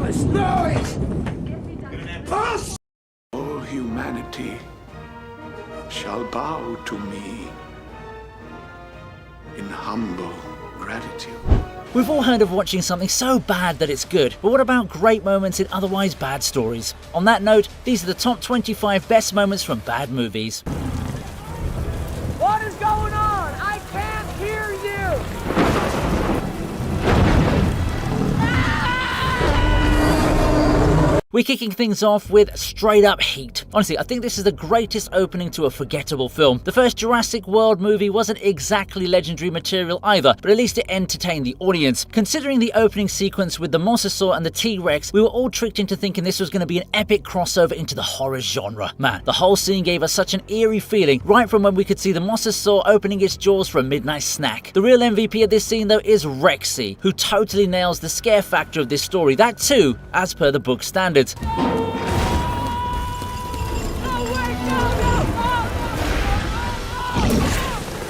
Thomas, noise! Pass! All humanity shall bow to me in humble gratitude. We've all heard of watching something so bad that it's good, but what about great moments in otherwise bad stories? On that note, these are the top 25 best moments from bad movies. What is going on? I can't hear you! We're kicking things off with straight up heat. Honestly, I think this is the greatest opening to a forgettable film. The first Jurassic World movie wasn't exactly legendary material either, but at least it entertained the audience. Considering the opening sequence with the Mosasaur and the T-Rex, we were all tricked into thinking this was going to be an epic crossover into the horror genre. Man, the whole scene gave us such an eerie feeling, right from when we could see the Mosasaur opening its jaws for a midnight snack. The real MVP of this scene though is Rexy, who totally nails the scare factor of this story, that too, as per the book standards.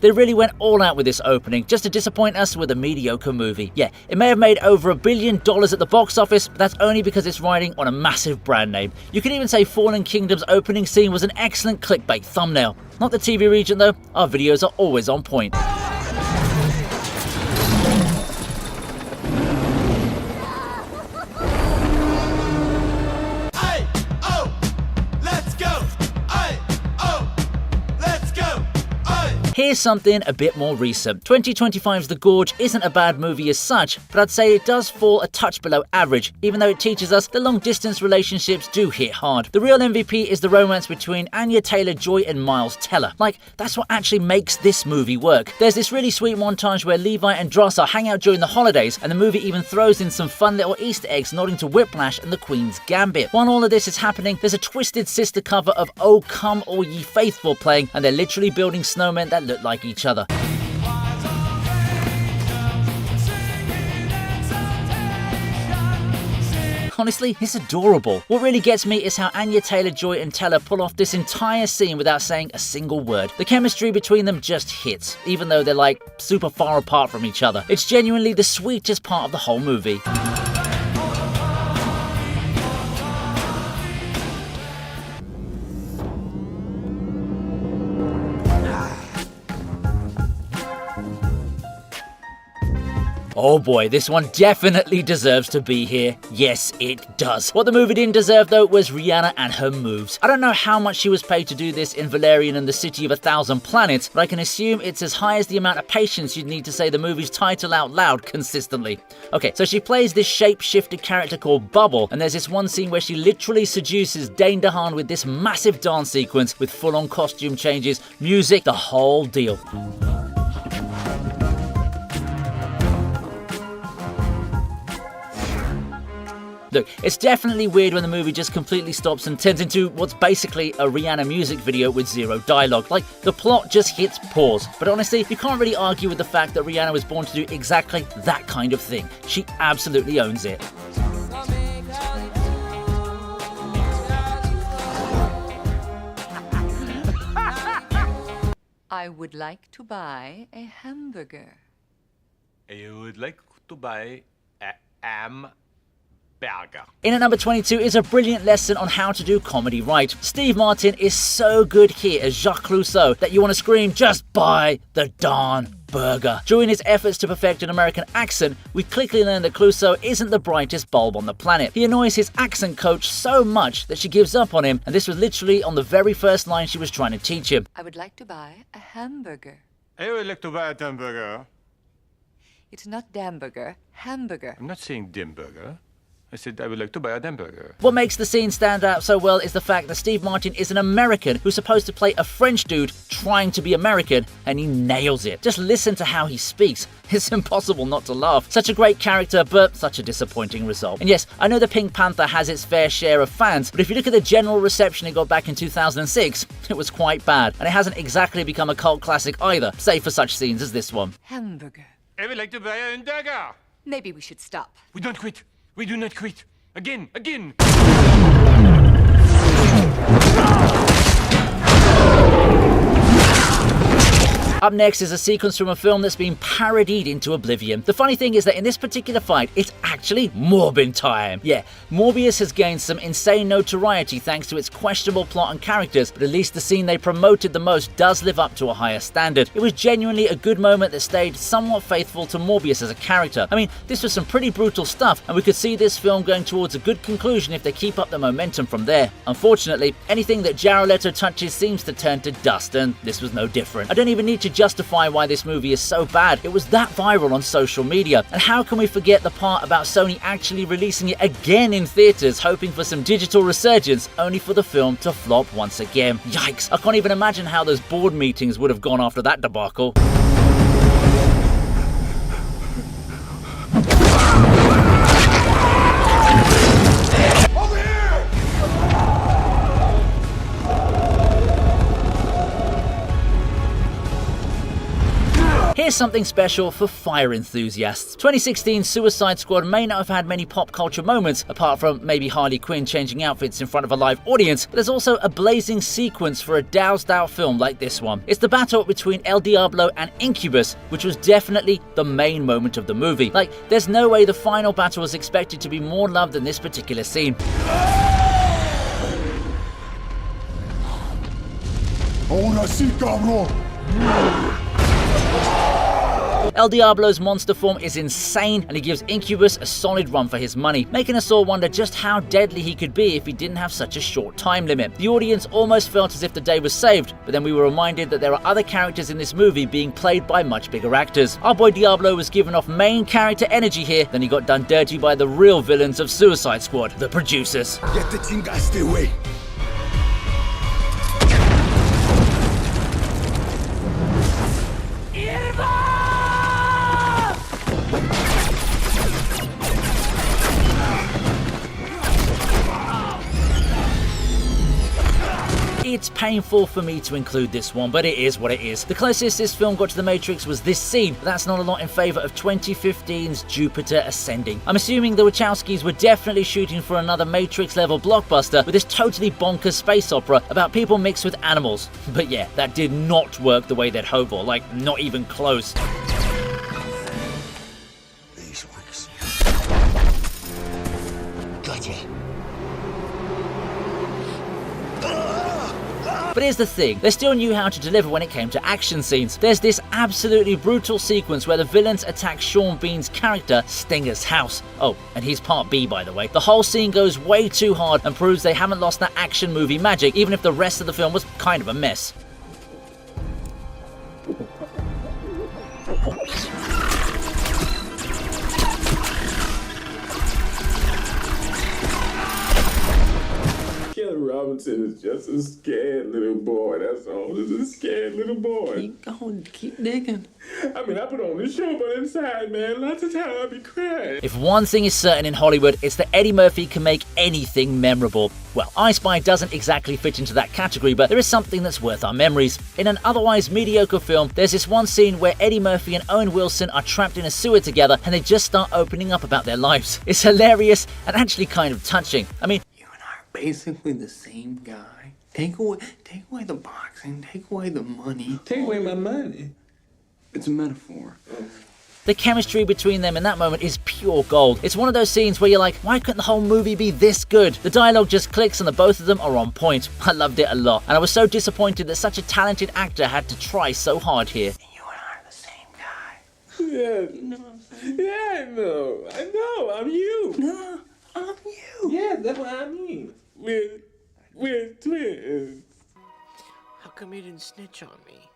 They really went all out with this opening, just to disappoint us with a mediocre movie. Yeah, it may have made over $1 billion at the box office, but that's only because it's riding on a massive brand name. You could even say Fallen Kingdom's opening scene was an excellent clickbait thumbnail. Not the TV region though, our videos are always on point. Here's something a bit more recent. 2025's The Gorge isn't a bad movie as such, but I'd say it does fall a touch below average, even though it teaches us that long-distance relationships do hit hard. The real MVP is the romance between Anya Taylor-Joy and Miles Teller. Like, that's what actually makes this movie work. There's this really sweet montage where Levi and Dross are hanging out during the holidays, and the movie even throws in some fun little Easter eggs nodding to Whiplash and the Queen's Gambit. While all of this is happening, there's a Twisted Sister cover of Oh Come All Ye Faithful playing, and they're literally building snowmen that look like each other. Honestly, it's adorable. What really gets me is how Anya Taylor-Joy and Teller pull off this entire scene without saying a single word. The chemistry between them just hits, even though they're like super far apart from each other. It's genuinely the sweetest part of the whole movie. Oh boy, this one definitely deserves to be here. Yes, it does. What the movie didn't deserve though was Rihanna and her moves. I don't know how much she was paid to do this in Valerian and the City of 1,000 Planets, but I can assume it's as high as the amount of patience you'd need to say the movie's title out loud consistently. Okay, so she plays this shape-shifted character called Bubble, and there's this one scene where she literally seduces Dane DeHaan with this massive dance sequence with full-on costume changes, music, the whole deal. Look, it's definitely weird when the movie just completely stops and turns into what's basically a Rihanna music video with zero dialogue. Like, the plot just hits pause. But honestly, you can't really argue with the fact that Rihanna was born to do exactly that kind of thing. She absolutely owns it. I would like to buy a hamburger. I would like to buy a hamburger. In at number 22 is a brilliant lesson on how to do comedy right. Steve Martin is so good here as Jacques Clouseau that you want to scream, just buy the darn burger. During his efforts to perfect an American accent, we quickly learn that Clouseau isn't the brightest bulb on the planet. He annoys his accent coach so much that she gives up on him, and this was literally on the very first line she was trying to teach him. I would like to buy a hamburger. I would like to buy a hamburger. It's not damburger, hamburger. I'm not saying dimburger. I said I would like to buy a hamburger. What makes the scene stand out so well is the fact that Steve Martin is an American who's supposed to play a French dude trying to be American, and he nails it. Just listen to how he speaks. It's impossible not to laugh. Such a great character, but such a disappointing result. And yes, I know the Pink Panther has its fair share of fans, but if you look at the general reception it got back in 2006, it was quite bad. And it hasn't exactly become a cult classic either, save for such scenes as this one. Hamburger. I would like to buy a hamburger. Maybe we should stop. We don't quit. We do not quit. Again. Up next is a sequence from a film that's been parodied into oblivion. The funny thing is that in this particular fight, it's actually Morbin time. Yeah, Morbius has gained some insane notoriety thanks to its questionable plot and characters, but at least the scene they promoted the most does live up to a higher standard. It was genuinely a good moment that stayed somewhat faithful to Morbius as a character. I mean, this was some pretty brutal stuff, and we could see this film going towards a good conclusion if they keep up the momentum from there. Unfortunately, anything that Jared Leto touches seems to turn to dust, and this was no different. I don't even need to justify why this movie is so bad. It was that viral on social media. And how can we forget the part about Sony actually releasing it again in theaters, hoping for some digital resurgence, only for the film to flop once again? Yikes, I can't even imagine how those board meetings would have gone after that debacle. Here's something special for fire enthusiasts. 2016 Suicide Squad may not have had many pop culture moments, apart from maybe Harley Quinn changing outfits in front of a live audience, but there's also a blazing sequence for a doused out film like this one. It's the battle between El Diablo and Incubus, which was definitely the main moment of the movie. Like, there's no way the final battle was expected to be more loved than this particular scene. Ahora sí, cabrón. El Diablo's monster form is insane, and he gives Incubus a solid run for his money, making us all wonder just how deadly he could be if he didn't have such a short time limit. The audience almost felt as if the day was saved, but then we were reminded that there are other characters in this movie being played by much bigger actors. Our boy Diablo was given off main character energy here, then he got done dirty by the real villains of Suicide Squad, the producers. Ya te chingaste, güey. It's painful for me to include this one, but it is what it is. The closest this film got to The Matrix was this scene, but that's not a lot in favour of 2015's Jupiter Ascending. I'm assuming the Wachowskis were definitely shooting for another Matrix-level blockbuster with this totally bonkers space opera about people mixed with animals. But yeah, that did not work the way they'd hoped for, like, not even close. These ones. Gotcha. But here's the thing, they still knew how to deliver when it came to action scenes. There's this absolutely brutal sequence where the villains attack Sean Bean's character, Stinger's house. Oh, and he's part B, by the way. The whole scene goes way too hard and proves they haven't lost that action movie magic, even if the rest of the film was kind of a mess. Robinson is just a scared little boy, that's all. Just a scared little boy. Keep going, keep digging. I mean, I put on this show, but inside, man, lots of time I'll be crying. If one thing is certain in Hollywood, it's that Eddie Murphy can make anything memorable. Well, I Spy doesn't exactly fit into that category, but there is something that's worth our memories. In an otherwise mediocre film, there's this one scene where Eddie Murphy and Owen Wilson are trapped in a sewer together and they just start opening up about their lives. It's hilarious and actually kind of touching. I mean, Basically the same guy. Take away the boxing, take away the money. Take away my money. It's a metaphor. the chemistry between them in that moment is pure gold. It's one of those scenes where you're like, why couldn't the whole movie be this good? The dialogue just clicks and the both of them are on point. I loved it a lot, and I was so disappointed that such a talented actor had to try so hard here. You and I are the same guy. Yeah. You know what I'm saying? Yeah, I know. I'm you. No, I'm you. Yeah, that's what I mean. We're twins. How come you didn't snitch on me?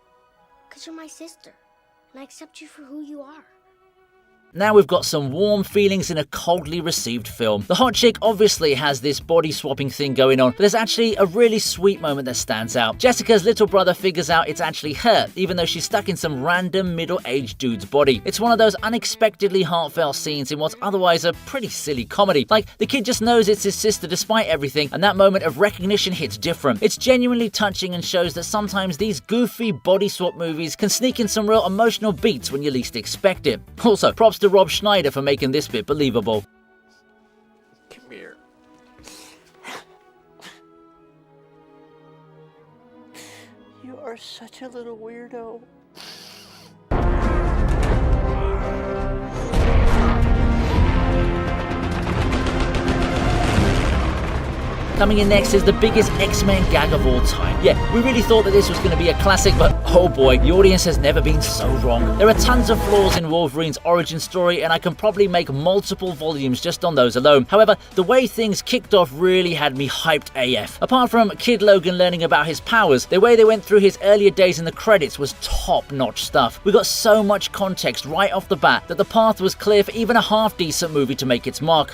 'Cause you're my sister, and I accept you for who you are. Now we've got some warm feelings in a coldly received film. The hot chick obviously has this body swapping thing going on, but there's actually a really sweet moment that stands out. Jessica's little brother figures out it's actually her, even though she's stuck in some random middle-aged dude's body. It's one of those unexpectedly heartfelt scenes in what's otherwise a pretty silly comedy. Like, the kid just knows it's his sister despite everything, and that moment of recognition hits different. It's genuinely touching and shows that sometimes these goofy body swap movies can sneak in some real emotional beats when you least expect it. Also, props to Rob Schneider for making this bit believable. Come here. You are such a little weirdo. Coming in next is the biggest X-Men gag of all time. Yeah, we really thought that this was going to be a classic, but oh boy, the audience has never been so wrong. There are tons of flaws in Wolverine's origin story, and I can probably make multiple volumes just on those alone. However, the way things kicked off really had me hyped AF. Apart from Kid Logan learning about his powers, the way they went through his earlier days in the credits was top-notch stuff. We got so much context right off the bat that the path was clear for even a half-decent movie to make its mark.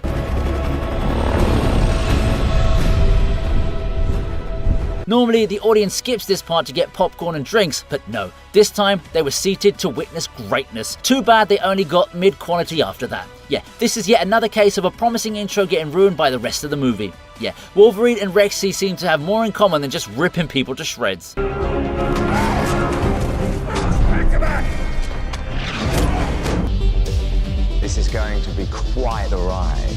Normally, the audience skips this part to get popcorn and drinks, but no. This time, they were seated to witness greatness. Too bad they only got mid-quality after that. Yeah, this is yet another case of a promising intro getting ruined by the rest of the movie. Yeah, Wolverine and Rexy seem to have more in common than just ripping people to shreds. This is going to be quite a ride.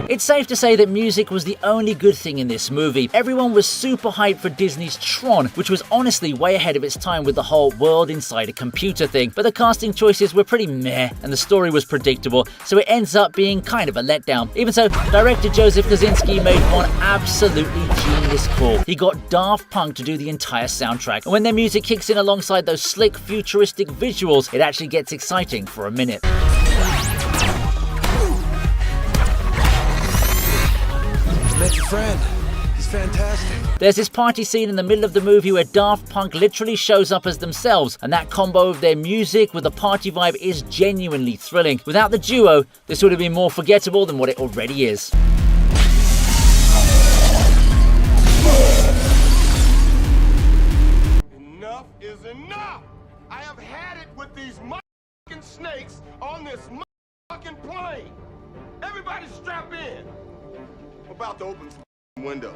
It's safe to say that music was the only good thing in this movie. Everyone was super hyped for Disney's Tron, which was honestly way ahead of its time with the whole world inside a computer thing. But the casting choices were pretty meh, and the story was predictable, so it ends up being kind of a letdown. Even so, director Joseph Kosinski made one absolutely genius call. He got Daft Punk to do the entire soundtrack, and when their music kicks in alongside those slick, futuristic visuals, it actually gets exciting for a minute. Met your friend. He's fantastic. There's this party scene in the middle of the movie where Daft Punk literally shows up as themselves, and that combo of their music with the party vibe is genuinely thrilling. Without the duo, this would have been more forgettable than what it already is. Enough is enough! I have had it with these motherfucking snakes on this motherfucking plane! Everybody strap in! I'm about to open some windows.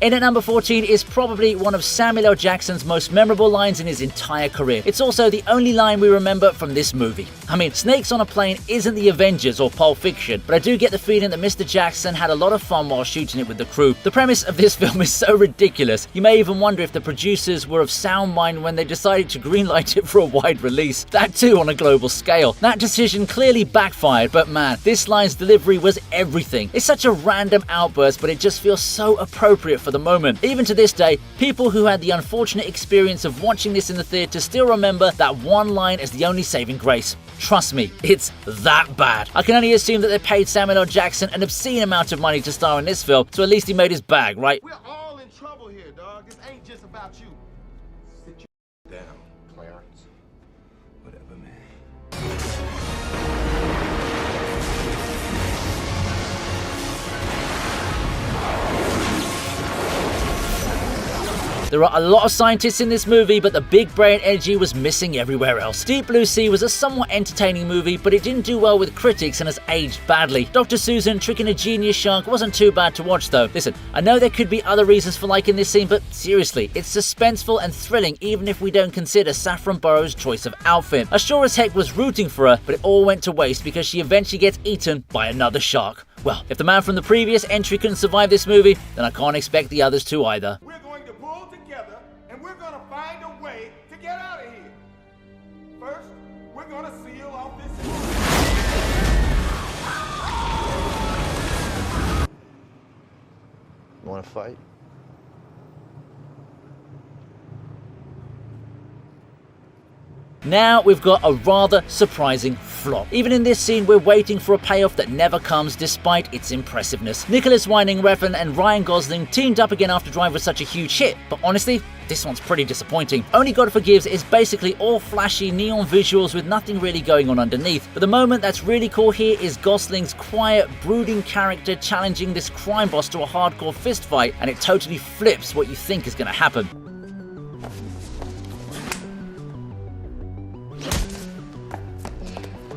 In at number 14 is probably one of Samuel L. Jackson's most memorable lines in his entire career. It's also the only line we remember from this movie. I mean, Snakes on a Plane isn't the Avengers or Pulp Fiction, but I do get the feeling that Mr. Jackson had a lot of fun while shooting it with the crew. The premise of this film is so ridiculous, you may even wonder if the producers were of sound mind when they decided to greenlight it for a wide release. That too on a global scale. That decision clearly backfired, but man, this line's delivery was everything. It's such a random outburst, but it just feels so appropriate for the moment. Even to this day, people who had the unfortunate experience of watching this in the theatre still remember that one line as the only saving grace. Trust me, it's that bad. I can only assume that they paid Samuel L. Jackson an obscene amount of money to star in this film, so at least he made his bag, right? We're all in trouble here, dog. This ain't just about you. Sit your down, Clarence. Whatever, man. There are a lot of scientists in this movie, but the big brain energy was missing everywhere else. Deep Blue Sea was a somewhat entertaining movie, but it didn't do well with critics and has aged badly. Dr. Susan tricking a genius shark wasn't too bad to watch though. Listen, I know there could be other reasons for liking this scene, but seriously, it's suspenseful and thrilling even if we don't consider Saffron Burrows' choice of outfit. I sure as heck was rooting for her, but it all went to waste because she eventually gets eaten by another shark. Well, if the man from the previous entry couldn't survive this movie, then I can't expect the others to either. We're going to pull together and we're going to find a way to get out of here. First, we're going to seal off this You want to fight? Now we've got a rather surprising flop. Even in this scene, we're waiting for a payoff that never comes despite its impressiveness. Nicholas Winding Refn and Ryan Gosling teamed up again after Drive was such a huge hit, but honestly, this one's pretty disappointing. Only God Forgives is basically all flashy neon visuals with nothing really going on underneath. But the moment that's really cool here is Gosling's quiet, brooding character challenging this crime boss to a hardcore fist fight, and it totally flips what you think is going to happen.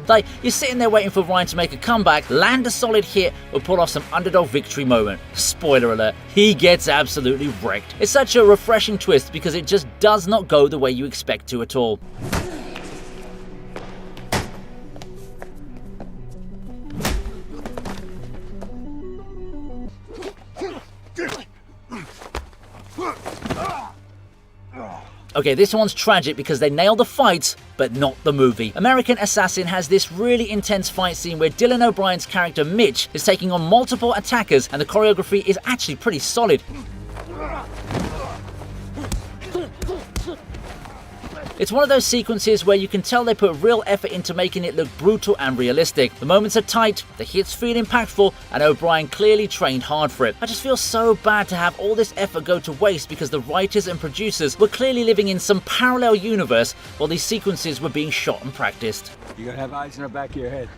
Like, you're sitting there waiting for Ryan to make a comeback, land a solid hit, or pull off some underdog victory moment. Spoiler alert, he gets absolutely wrecked. It's such a refreshing twist because it just does not go the way you expect to at all. Okay, this one's tragic because they nail the fights, but not the movie. American Assassin has this really intense fight scene where Dylan O'Brien's character Mitch is taking on multiple attackers, and the choreography is actually pretty solid. It's one of those sequences where you can tell they put real effort into making it look brutal and realistic. The moments are tight, the hits feel impactful, and O'Brien clearly trained hard for it. I just feel so bad to have all this effort go to waste because the writers and producers were clearly living in some parallel universe while these sequences were being shot and practiced. You gotta have eyes in the back of your head.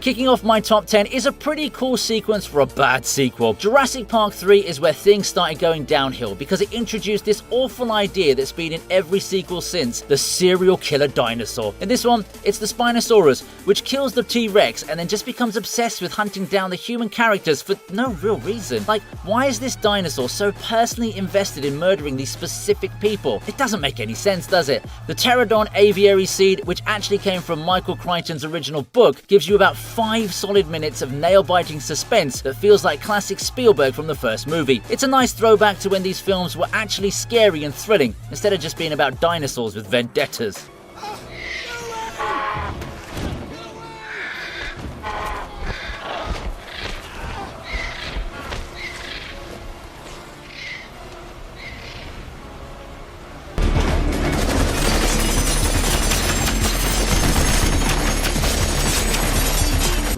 Kicking off my top 10 is a pretty cool sequence for a bad sequel. Jurassic Park 3 is where things started going downhill because it introduced this awful idea that's been in every sequel since, the serial killer dinosaur. In this one, it's the Spinosaurus, which kills the T-Rex and then just becomes obsessed with hunting down the human characters for no real reason. Like, why is this dinosaur so personally invested in murdering these specific people? It doesn't make any sense, does it? The pterodon aviary seed, which actually came from Michael Crichton's original book, gives you about 5 solid minutes of nail-biting suspense that feels like classic Spielberg from the first movie. It's a nice throwback to when these films were actually scary and thrilling, instead of just being about dinosaurs with vendettas.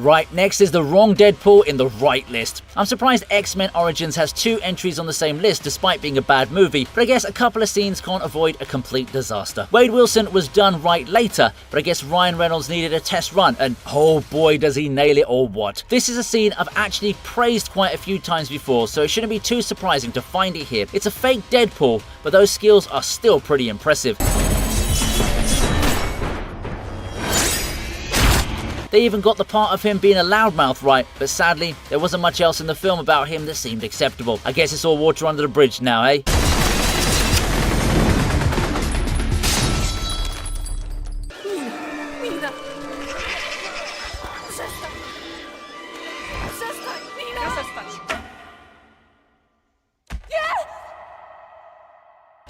Right, next is the wrong Deadpool in the right list. I'm surprised X-Men Origins has 2 entries on the same list despite being a bad movie, but I guess a couple of scenes can't avoid a complete disaster. Wade Wilson was done right later, but I guess Ryan Reynolds needed a test run, and oh boy does he nail it or what. This is a scene I've actually praised quite a few times before, so it shouldn't be too surprising to find it here. It's a fake Deadpool, but those skills are still pretty impressive. They even got the part of him being a loudmouth right, but sadly, there wasn't much else in the film about him that seemed acceptable. I guess it's all water under the bridge now, eh?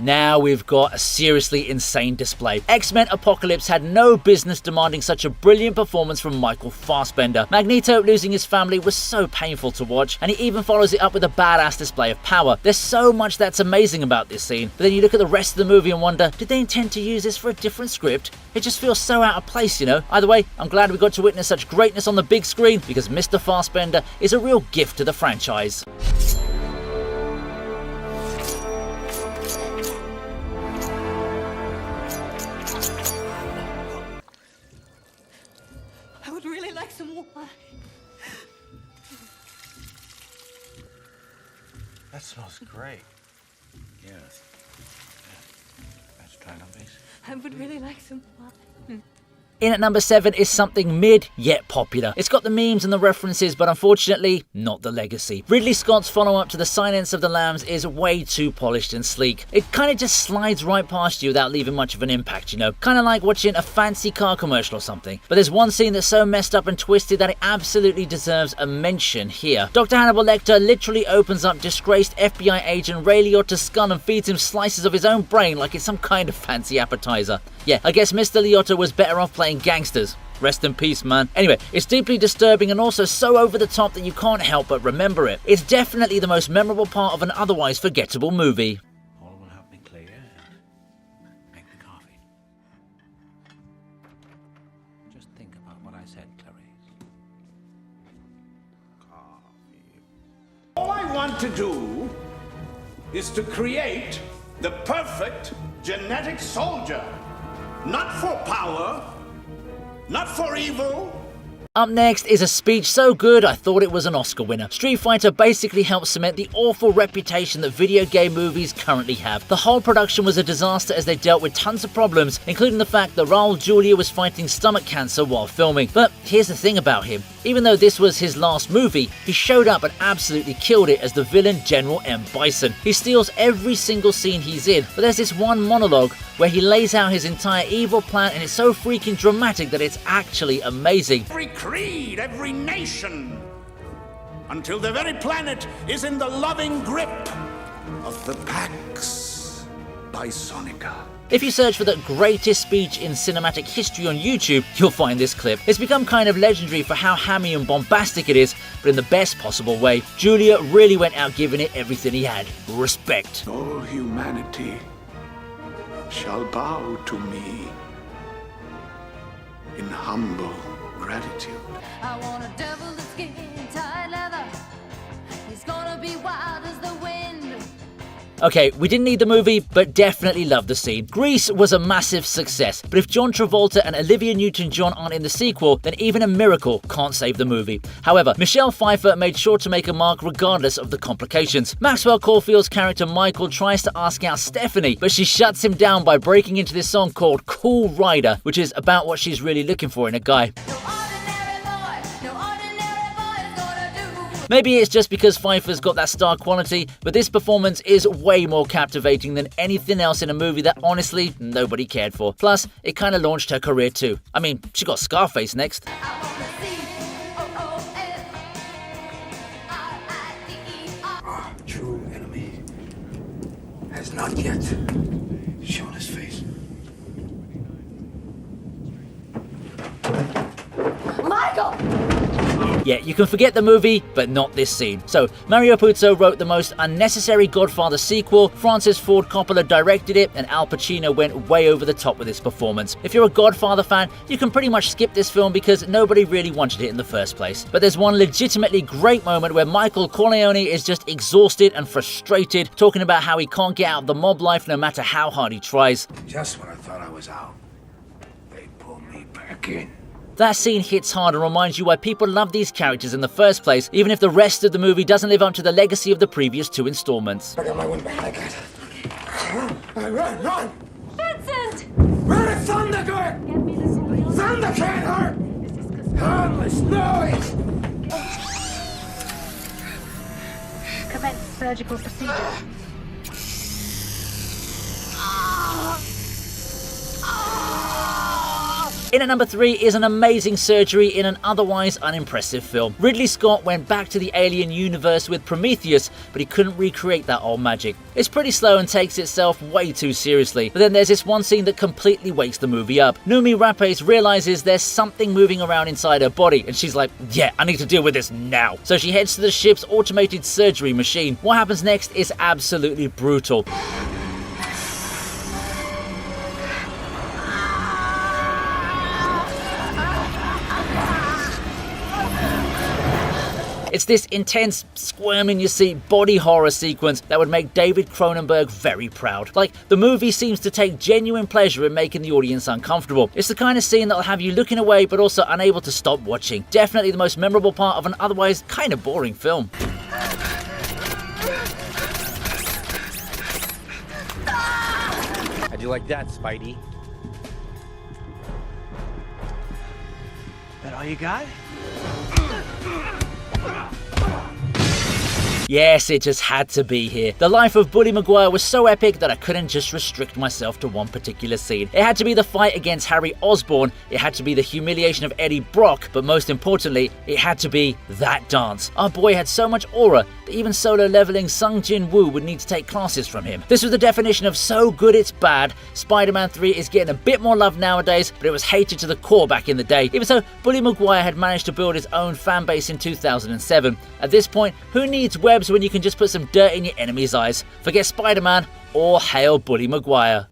Now we've got a seriously insane display. X-Men Apocalypse had no business demanding such a brilliant performance from Michael Fassbender. Magneto losing his family was so painful to watch, and he even follows it up with a badass display of power. There's so much that's amazing about this scene, but then you look at the rest of the movie and wonder, did they intend to use this for a different script? It just feels so out of place, you know? Either way, I'm glad we got to witness such greatness on the big screen, because Mr. Fassbender is a real gift to the franchise. That smells great. Yeah. Let's try it on these. I would really like some wine. In at number 7 is something mid, yet popular. It's got the memes and the references, but unfortunately, not the legacy. Ridley Scott's follow-up to The Silence of the Lambs is way too polished and sleek. It kind of just slides right past you without leaving much of an impact, you know? Kind of like watching a fancy car commercial or something. But there's one scene that's so messed up and twisted that it absolutely deserves a mention here. Dr. Hannibal Lecter literally opens up disgraced FBI agent Ray Liotta's skull and feeds him slices of his own brain like it's some kind of fancy appetizer. Yeah, I guess Mr. Liotta was better off playing gangsters. Rest in peace, man. Anyway, it's deeply disturbing and also so over the top that you can't help but remember it. It's definitely the most memorable part of an otherwise forgettable movie. All will help me clear and make the coffee. Just think about what I said, Clarice. Coffee. All I want to do is to create the perfect genetic soldier. Not for power, not for evil. Up next is a speech so good I thought it was an Oscar winner. Street Fighter basically helped cement the awful reputation that video game movies currently have. The whole production was a disaster as they dealt with tons of problems, including the fact that Raul Julia was fighting stomach cancer while filming. But here's the thing about him. Even though this was his last movie, he showed up and absolutely killed it as the villain General M. Bison. He steals every single scene he's in, but there's this one monologue where he lays out his entire evil plan, and it's so freaking dramatic that it's actually amazing. Every creed, every nation, until the very planet is in the loving grip of the Pax Bisonica. If you search for the greatest speech in cinematic history on YouTube, you'll find this clip. It's become kind of legendary for how hammy and bombastic it is, but in the best possible way. Julia really went out giving it everything he had. Respect. All humanity shall bow to me in humble gratitude. I want a devil that's skin tight leather. He's gonna be wild as the wind. Okay, we didn't need the movie, but definitely loved the scene. Grease was a massive success, but if John Travolta and Olivia Newton-John aren't in the sequel, then even a miracle can't save the movie. However, Michelle Pfeiffer made sure to make a mark regardless of the complications. Maxwell Caulfield's character Michael tries to ask out Stephanie, but she shuts him down by breaking into this song called Cool Rider, which is about what she's really looking for in a guy. Maybe it's just because Pfeiffer's got that star quality, but this performance is way more captivating than anything else in a movie that honestly nobody cared for. Plus, it kind of launched her career too. I mean, she got Scarface next. Our true enemy has not yet shown his face. Michael! Yeah, you can forget the movie, but not this scene. So, Mario Puzo wrote the most unnecessary Godfather sequel, Francis Ford Coppola directed it, and Al Pacino went way over the top with his performance. If you're a Godfather fan, you can pretty much skip this film because nobody really wanted it in the first place. But there's one legitimately great moment where Michael Corleone is just exhausted and frustrated, talking about how he can't get out of the mob life no matter how hard he tries. Just when I thought I was out, they pulled me back in. That scene hits hard and reminds you why people love these characters in the first place, even if the rest of the movie doesn't live up to the legacy of the previous two installments. I got my wind back. I got it. Run! Vincent! Run at Thunder! Thunder can't hurt! Harmless noise! Commence surgical procedure. In at number 3 is an amazing surgery in an otherwise unimpressive film. Ridley Scott went back to the Alien universe with Prometheus, but he couldn't recreate that old magic. It's pretty slow and takes itself way too seriously, but then there's this one scene that completely wakes the movie up. Noomi Rapace realizes there's something moving around inside her body, and she's like, yeah, I need to deal with this now. So she heads to the ship's automated surgery machine. What happens next is absolutely brutal. It's this intense, squirm-in-your-seat body horror sequence that would make David Cronenberg very proud. Like, the movie seems to take genuine pleasure in making the audience uncomfortable. It's the kind of scene that'll have you looking away but also unable to stop watching. Definitely the most memorable part of an otherwise kind of boring film. How'd you like that, Spidey? That all you got? Yes, it just had to be here. The life of Bully Maguire was so epic that I couldn't just restrict myself to one particular scene. It had to be the fight against Harry Osborn, it had to be the humiliation of Eddie Brock, but most importantly, it had to be that dance. Our boy had so much aura that even solo leveling Sung Jin Woo would need to take classes from him. This was the definition of so good it's bad. Spider-Man 3 is getting a bit more love nowadays, but it was hated to the core back in the day. Even so, Bully Maguire had managed to build his own fan base in 2007. At this point, who needs webs when you can just put some dirt in your enemy's eyes? Forget Spider-Man, or hail Bully Maguire.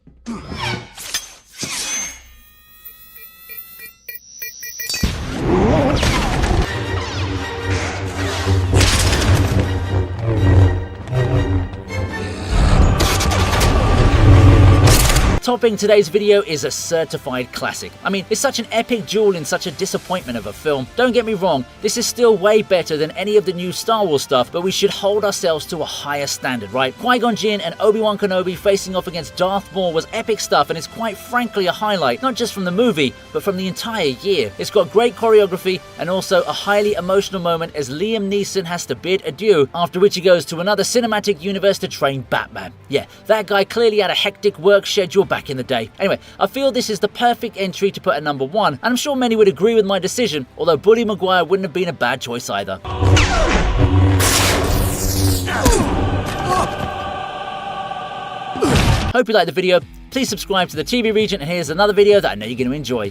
Topping today's video is a certified classic. I mean, it's such an epic jewel in such a disappointment of a film. Don't get me wrong, this is still way better than any of the new Star Wars stuff, but we should hold ourselves to a higher standard, right? Qui-Gon Jinn and Obi-Wan Kenobi facing off against Darth Maul was epic stuff, and it's quite frankly a highlight, not just from the movie, but from the entire year. It's got great choreography and also a highly emotional moment as Liam Neeson has to bid adieu, after which he goes to another cinematic universe to train Batman. Yeah, that guy clearly had a hectic work schedule back in the day. Anyway, I feel this is the perfect entry to put at number 1, and I'm sure many would agree with my decision, although Bully Maguire wouldn't have been a bad choice either. Hope you liked the video. Please subscribe to the TV Region, and here's another video that I know you're going to enjoy.